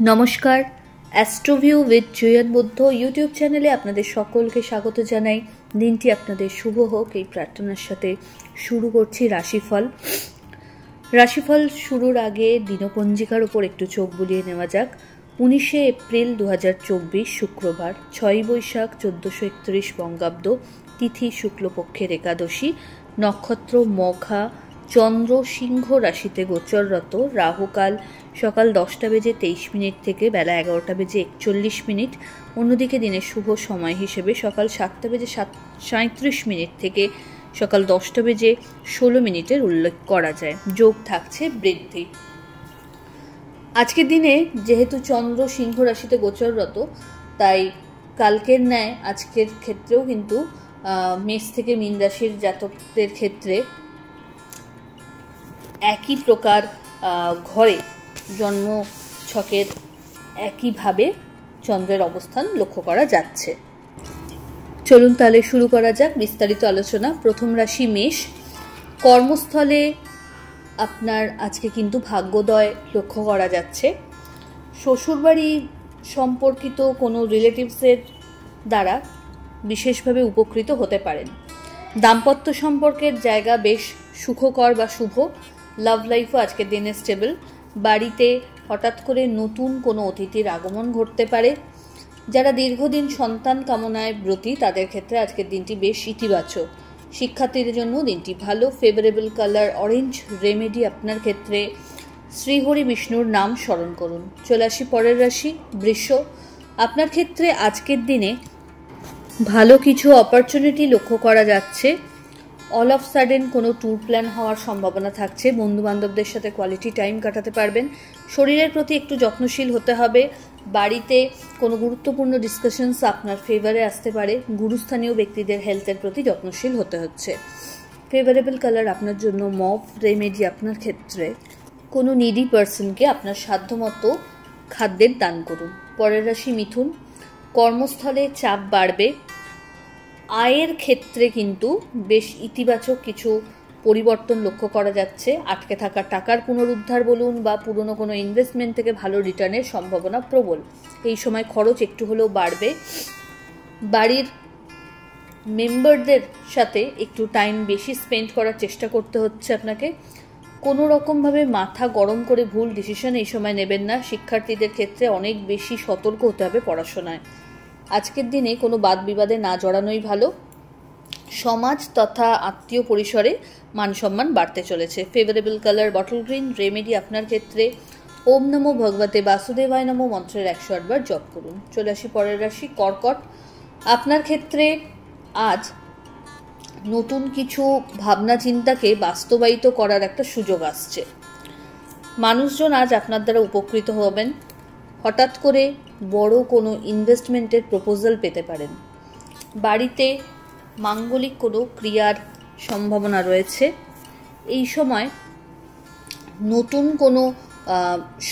নমস্কার, অ্যাস্ট্রোভিউ with জুয়েন Buddha YouTube চ্যানেলে আপনাদের সকলকে স্বাগত জানাই। দিনটি আপনাদের শুভ হোক এই প্রার্থনার সাথে শুরু করছি রাশিফল শুরুর আগে দিনপঞ্জিকার উপর একটু চোখ বুলিয়ে নেওয়া যাক। 19শে এপ্রিল 2024 শুক্রবার, 6ই বৈশাখ 1431 বঙ্গাব্দ, তিথি শুক্লপক্ষের একাদশী, নক্ষত্র মঘা, চন্দ্র সিংহ রাশিতে গোচররত, রাহুকাল সকাল 10:23 থেকে বেলা 11:41। অন্যদিকে দিনের শুভ সময় হিসেবে সকাল 7:37 থেকে সকাল 10:16 উল্লেখ করা যায়। যোগ থাকছে বৃদ্ধি। আজকের দিনে যেহেতু চন্দ্র সিংহ রাশিতে গোচররত, তাই কালকের ন্যায় আজকের ক্ষেত্রেও কিন্তু মেষ থেকে মীন রাশির জাতকদের ক্ষেত্রে একই প্রকার ঘরে জন্ম ছকের একইভাবে চন্দ্রের অবস্থান লক্ষ্য করা যাচ্ছে। চলুন তাহলে শুরু করা যাক বিস্তারিত আলোচনা। প্রথম রাশি মেষ। কর্মস্থলে আপনার আজকে কিন্তু ভাগ্যোদয় লক্ষ্য করা যাচ্ছে। শ্বশুরবাড়ি সম্পর্কিত কোনো রিলেটিভসের দ্বারা বিশেষভাবে উপকৃত হতে পারেন। দাম্পত্য সম্পর্কের জায়গা বেশ সুখকর বা শুভ। লাভ লাইফও আজকের দিনে স্টেবল। বাড়িতে হঠাৎ করে নতুন কোনো অতিথির আগমন ঘটতে পারে। যারা দীর্ঘদিন সন্তান কামনায় ব্রতী তাদের ক্ষেত্রে আজকের দিনটি বেশ ইতিবাচক। শিক্ষার্থীদের জন্য দিনটি ভালো। Favourable colour orange. রেমেডি আপনার ক্ষেত্রে শ্রীহরি বিষ্ণুর নাম স্মরণ করুন। চলে আসি পরের রাশি বৃষ। আপনার ক্ষেত্রে আজকের দিনে ভালো কিছু অপরচুনিটি লক্ষ্য করা যাচ্ছে। অল অফ সাডেন কোনো ট্যুর প্ল্যান হওয়ার সম্ভাবনা থাকছে। বন্ধু বান্ধবদের সাথে কোয়ালিটি টাইম কাটাতে পারবেন। শরীরের প্রতি একটু যত্নশীল হতে হবে। বাড়িতে কোনো গুরুত্বপূর্ণ ডিসকাশনস আপনার ফেভারে আসতে পারে। গুরুস্থানীয় ব্যক্তিদের হেলথের প্রতি যত্নশীল হতে হচ্ছে। ফেভারেবল কালার আপনার জন্য মভ। রেমেডি আপনার ক্ষেত্রে কোনো নিডি পার্সনকে আপনার সাধ্যমতো খাদ্যের দান করুন। পরের রাশি মিথুন। কর্মস্থলে চাপ বাড়বে। আয়ের ক্ষেত্রে কিন্তু বেশ ইতিবাচক কিছু পরিবর্তন লক্ষ্য করা যাচ্ছে। আটকে থাকা টাকার পুনরুদ্ধার বলুন বা পুরনো কোনো ইনভেস্টমেন্ট থেকে ভালো রিটার্নের সম্ভাবনা প্রবল। এই সময় খরচ একটু হলেও বাড়বে। বাড়ির মেম্বারদের সাথে একটু টাইম বেশি স্পেন্ড করার চেষ্টা করতে হচ্ছে আপনাকে। কোনো রকমভাবে মাথা গরম করে ভুল ডিসিশন এই সময় নেবেন না। শিক্ষার্থীদের ক্ষেত্রে অনেক বেশি সতর্ক হতে হবে পড়াশোনায়। আজকের দিনে কোনো বাদ বিবাদে না জড়ানোই ভালো। সমাজ তথা আত্মীয় পরিসরে মান সম্মান বাড়তে চলেছে। Favourable colour bottle green. Remedy আপনার ক্ষেত্রে ওম নমো ভগবতে বাসুদেবায় নমো মন্ত্রের 108 বার জপ করুন। চলে আসি পরের রাশি কর্কট। আপনার ক্ষেত্রে আজ নতুন কিছু ভাবনা চিন্তাকে বাস্তবায়িত করার একটা সুযোগ আসছে। মানুষজন আজ আপনার দ্বারা উপকৃত হবেন। হঠাৎ করে বড় কোনো ইনভেস্টমেন্টের প্রপোজাল পেতে পারেন। বাড়িতে মাঙ্গলিক কোনো ক্রিয়ার সম্ভাবনা রয়েছে। এই সময় নতুন কোনো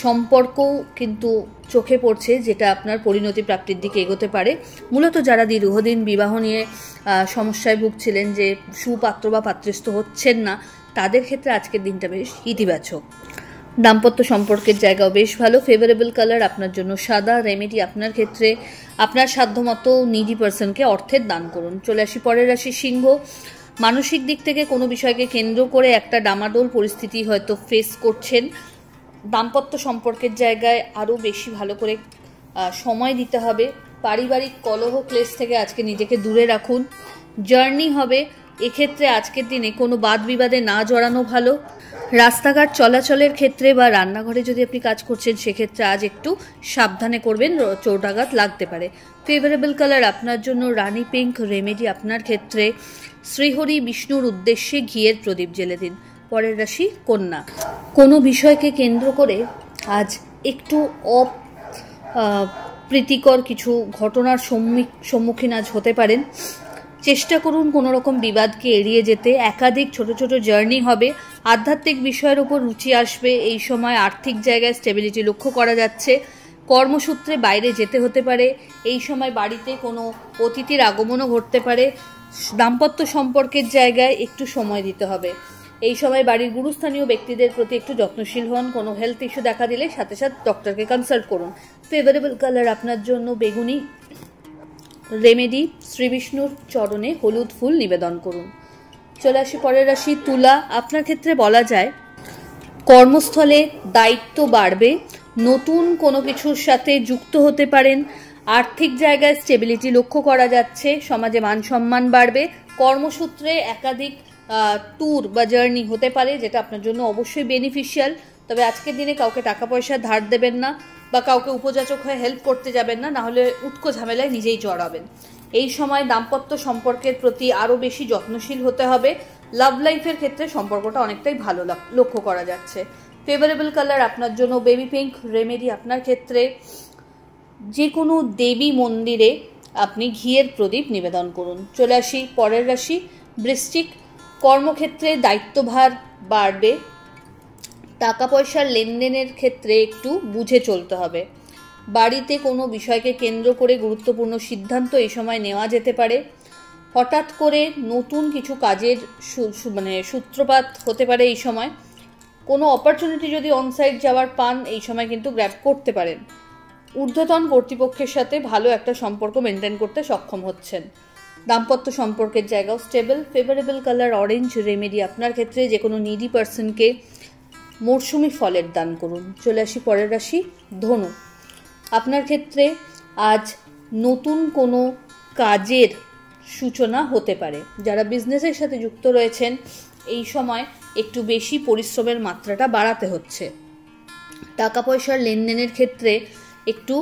সম্পর্কও কিন্তু চোখে পড়ছে, যেটা আপনার পরিণতি প্রাপ্তির দিকে এগোতে পারে। মূলত যারা দীর্ঘদিন বিবাহ নিয়ে সমস্যায় ভুগছিলেন, যে সুপাত্র বা পাত্রস্থ হচ্ছেন না, তাদের ক্ষেত্রে আজকের দিনটা বেশ ইতিবাচক। দাম্পত্য সম্পর্কের জায়গাও বেশ ভালো। ফেভারেবল কালার আপনার জন্য সাদা। রেমেডি আপনার ক্ষেত্রে আপনার সাধ্যমতো নিডি পার্সনকে অর্থের দান করুন। চলে আসি পরের রাশি সিংহ। মানসিক দিক থেকে কোনো বিষয়কে কেন্দ্র করে একটা ডামাডোল পরিস্থিতি হয়তো ফেস করছেন। দাম্পত্য সম্পর্কের জায়গায় আরও বেশি ভালো করে সময় দিতে হবে। পারিবারিক কলহ ক্লেশ থেকে আজকে নিজেকে দূরে রাখুন। জার্নি হবে। এক্ষেত্রে আজকের দিনে কোনো বাদ বিবাদে না জড়ানো ভালো। রাস্তাঘাট চলাচলের ক্ষেত্রে বা রান্নাঘরে যদি আপনি কাজ করছেন, সেক্ষেত্রে আজ একটু সাবধানে করবেন, চোটাঘাত লাগতে পারে। ফেভারেবল কালার আপনার জন্য রানী পিঙ্ক। রেমেডি আপনার ক্ষেত্রে শ্রীহরি বিষ্ণুর উদ্দেশ্যে ঘিয়ের প্রদীপ জ্বেলে দিন। পরের রাশি কন্যা। কোনো বিষয়কে কেন্দ্র করে আজ একটু অপ্রীতিকর কিছু ঘটনার সম্মুখীন আজ হতে পারেন। চেষ্টা করুন কোনো রকম বিবাদকে এড়িয়ে যেতে। একাধিক ছোট ছোট জার্নি হবে। আধ্যাত্মিক বিষয়ের উপর রুচি আসবে। এই সময় আর্থিক জায়গায় স্টেবিলিটি লক্ষ্য করা যাচ্ছে। কর্মসূত্রে বাইরে যেতে হতে পারে। এই সময় বাড়িতে কোনো অতিথির আগমনও ঘটতে পারে। দাম্পত্য সম্পর্কের জায়গায় একটু সময় দিতে হবে। এই সময় বাড়ির গুরুস্থানীয় ব্যক্তিদের প্রতি একটু যত্নশীল হন। কোনো হেলথ ইস্যু দেখা দিলে সাথে সাথে ডক্টরকে কনসাল্ট করুন। ফেভারেবল কালার আপনার জন্য বেগুনি। রেমেডি, শ্রী বিষ্ণুর চরণে হলুদ ফুল নিবেদন করুন। চলে আসি পরের রাশি তুলা। আপনার ক্ষেত্রে বলা যায় কর্মস্থলে দায়িত্ব বাড়বে, নতুন কোনো কিছুর সাথে যুক্ত হতে পারেন, আর্থিক জায়গায় স্টেবিলিটি লক্ষ্য করা যাচ্ছে, সমাজে মান সম্মান বাড়বে, কর্মসূত্রে একাধিক ট্যুর বা জার্নি হতে পারে যেটা আপনার জন্য অবশ্যই বেনিফিশিয়াল। তবে আজকের দিনে কাউকে টাকা পয়সা ধার দেবেন না বা কাউকে উপযাচক হয়ে হেল্প করতে যাবেন না, নাহলে উটকো ঝামেলায় নিজেই জড়াবেন। এই সময় দাম্পত্য সম্পর্কের প্রতি আরও বেশি যত্নশীল হতে হবে। লাভ লাইফের ক্ষেত্রে সম্পর্কটা অনেকটাই ভালো লক্ষ্য করা যাচ্ছে। ফেভারেবল কালার আপনার জন্য বেবি পিঙ্ক। রেমেডি আপনার ক্ষেত্রে যে কোনো দেবী মন্দিরে আপনি ঘিয়ের প্রদীপ নিবেদন করুন। চলে আসি পরের রাশি বৃশ্চিক। কর্মক্ষেত্রে দায়িত্বভার বাড়বে, টাকা পয়সার লেনদেনের ক্ষেত্রে একটু বুঝে চলতে হবে। বাড়িতে কোনো বিষয়কে কেন্দ্র করে গুরুত্বপূর্ণ সিদ্ধান্ত এই সময় নেওয়া যেতে পারে। হঠাৎ করে নতুন কিছু কাজের সূত্রপাত হতে পারে এই সময়। কোনো অপরচুনিটি যদি অনসাইট যাওয়ার পান এই সময় কিন্তু গ্র্যাব করতে পারেন। ঊর্ধ্বতন কর্তৃপক্ষের সাথে ভালো একটা সম্পর্ক মেনটেন করতে সক্ষম হচ্ছেন। দাম্পত্য সম্পর্কের জায়গাও stable. Favourable colour orange. Remedy আপনার ক্ষেত্রে যে কোনো নিডি পার্সনকে মরশুমি ফলের দান করুন। চলে আসি পরের রাশি ধনু। আপনার ক্ষেত্রে আজ নতুন কোনো কাজের সূচনা হতে পারে। যারা বিজনেসের সাথে যুক্ত রয়েছেন এই সময় একটু বেশি পরিশ্রমের মাত্রাটা বাড়াতে হচ্ছে। টাকা পয়সার লেনদেনের ক্ষেত্রে একটু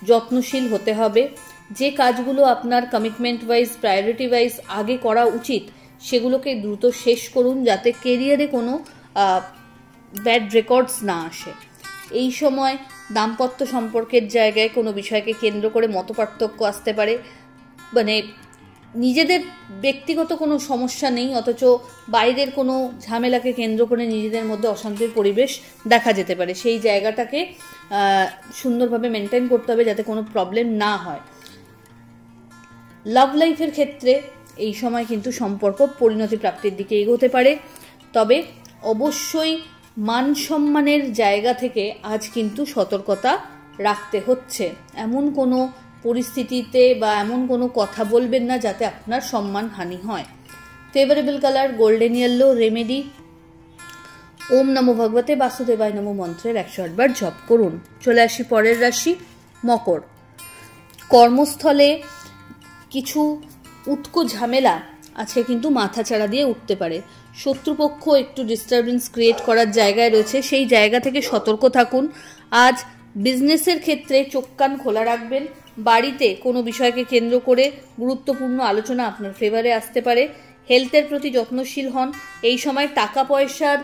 যত্নশীল হতে হবে। যে কাজগুলো আপনার কমিটমেন্ট ওয়াইজ প্রায়োরিটি ওয়াইজ আগে করা উচিত সেগুলোকে দ্রুত শেষ করুন যাতে কেরিয়ারে কোনো ব্যাড রেকর্ডস না আসে। এই সময় দাম্পত্য সম্পর্কের জায়গায় কোনো বিষয়কে কেন্দ্র করে মতপার্থক্য আসতে পারে, নিজেদের ব্যক্তিগত কোনো সমস্যা নেই অথচ বাইরের কোনো ঝামেলাকে কেন্দ্র করে নিজেদের মধ্যে অশান্তির পরিবেশ দেখা যেতে পারে। সেই জায়গাটাকে সুন্দরভাবে মেনটেন করতে হবে যাতে কোনো প্রবলেম না হয়। লাভ লাইফের ক্ষেত্রে এই সময় কিন্তু সম্পর্ক পরিণতি প্রাপ্তির দিকে এগোতে পারে, তবে অবশ্যই মান সম্মানের জায়গা থেকে আজ কিন্তু সতর্কতা রাখতে হচ্ছে। এমন কোনো পরিস্থিতিতে বা এমন কোনো কথা বলবেন না যাতে আপনার সম্মান হানি হয়। Favourable colour golden yellow. Remedy ওম নমো ভগবতে বাসুদেবায় নমো মন্ত্রের 108 বার জপ করুন। চলে আসি পরের রাশি মকর। কর্মস্থলে কিছু উটকো ঝামেলা আছে কিন্তু মাথাচাড়া দিয়ে উঠতে পারে। শত্রুপক্ষ একটু ডিস্টারবেন্স ক্রিয়েট করার জায়গায় রয়েছে, সেই জায়গা থেকে সতর্ক থাকুন। আজ বিজনেসের ক্ষেত্রে চোখ কান খোলা রাখবেন। বাড়িতে কোনো বিষয়কে কেন্দ্র করে গুরুত্বপূর্ণ আলোচনা আপনার ফেভারে আসতে পারে। হেলথের প্রতি যত্নশীল হন। এই সময় টাকা পয়সার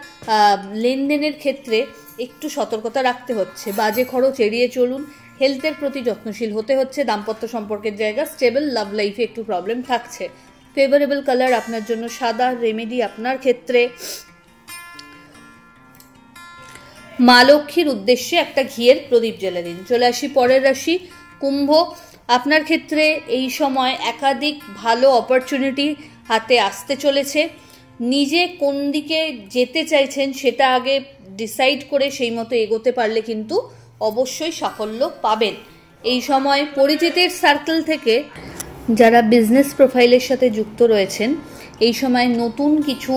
লেনদেনের ক্ষেত্রে একটু সতর্কতা রাখতে হচ্ছে। বাজে খরচ এড়িয়ে চলুন। হেলথের প্রতি যত্নশীল হতে হচ্ছে। দাম্পত্য সম্পর্কের জায়গা স্টেবল। লাভ লাইফে একটু প্রবলেম থাকছে। ফেভারেবল কালার আপনার জন্য সাদা। রেমেডি আপনার ক্ষেত্রে মা লক্ষ্মীর উদ্দেশ্যে একটা ঘিয়ের প্রদীপ জ্বেলে দিন। চলে আসি পরের রাশি কুম্ভ। আপনার ক্ষেত্রে এই সময় একাধিক ভালো অপরচুনিটি হাতে আসতে চলেছে। নিজে কোন দিকে যেতে চাইছেন সেটা আগে ডিসাইড করে সেই মতো এগোতে পারলে কিন্তু অবশ্যই সাফল্য পাবেন। এই সময় পরিচিতের সার্কেল থেকে যারা বিজনেস প্রোফাইলের সাথে যুক্ত রয়েছেন এই সময় নতুন কিছু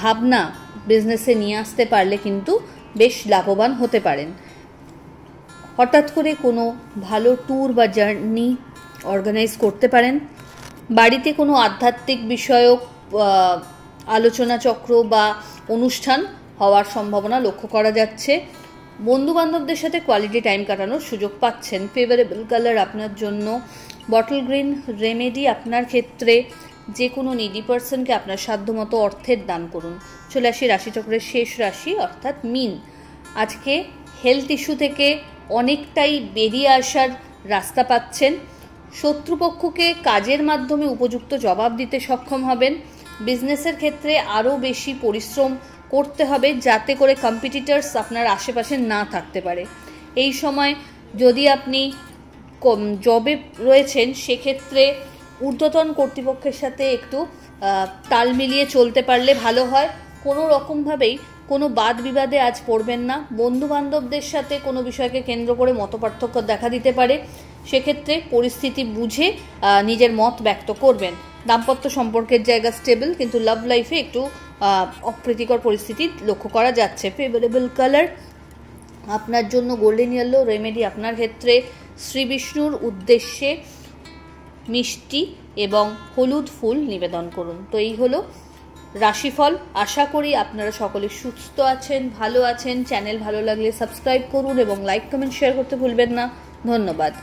ভাবনা বিজনেসে নিয়ে আসতে পারলে কিন্তু বেশ লাভবান হতে পারেন। হঠাৎ করে কোনো ভালো ট্যুর বা জার্নি অর্গানাইজ করতে পারেন। বাড়িতে কোনো আধ্যাত্মিক বিষয়ক আলোচনা চক্র বা অনুষ্ঠান হওয়ার সম্ভাবনা লক্ষ্য করা যাচ্ছে। বন্ধুবান্ধবদের সাথে কোয়ালিটি টাইম কাটানোর সুযোগ পাচ্ছেন। ফেভারেবল কালার আপনার জন্য বটল গ্রিন। রেমেডি আপনার ক্ষেত্রে যে কোনো নিডি পার্সনকে আপনার সাধ্যমতো অর্থের দান করুন। চলে আসি রাশিচক্রের শেষ রাশি অর্থাৎ মীন। আজকে হেলথ ইস্যু থেকে অনেকটাই বেরিয়ে আসার রাস্তা পাচ্ছেন। শত্রুপক্ষকে কাজের মাধ্যমে উপযুক্ত জবাব দিতে সক্ষম হবেন। বিজনেসের ক্ষেত্রে আরও বেশি পরিশ্রম করতে হবে যাতে করে কম্পিটিটরস আপনার আশেপাশে না থাকতে পারে। এই সময় যদি আপনি জবে রয়েছেন সেক্ষেত্রে ঊর্ধ্বতন কর্তৃপক্ষের সাথে একটু তাল মিলিয়ে চলতে পারলে ভালো হয়। কোনো রকমভাবেই কোনো বাদ বিবাদে আজ পড়বেন না। বন্ধু বান্ধবদের সাথে কোনো বিষয়কে কেন্দ্র করে মতপার্থক্য দেখা দিতে পারে, সেক্ষেত্রে পরিস্থিতি বুঝে নিজের মত ব্যক্ত করবেন। দাম্পত্য সম্পর্কের জায়গা স্টেবল, কিন্তু লাভ লাইফে একটু অপ্রীতিকর পরিস্থিতি লক্ষ্য করা যাচ্ছে। ফেভারেবল কালার আপনার জন্য গোল্ডেন ইয়েলো। রেমেডি আপনার ক্ষেত্রে শ্রী বিষ্ণুর উদ্দেশ্যে মিষ্টি এবং হলুদ ফুল নিবেদন করুন। তো এই হলো রাশিফল। আশা করি আপনারা সকলে সুস্থ আছেন, ভালো আছেন। চ্যানেল ভালো লাগলে সাবস্ক্রাইব করুন এবং লাইক কমেন্ট শেয়ার করতে ভুলবেন না। ধন্যবাদ।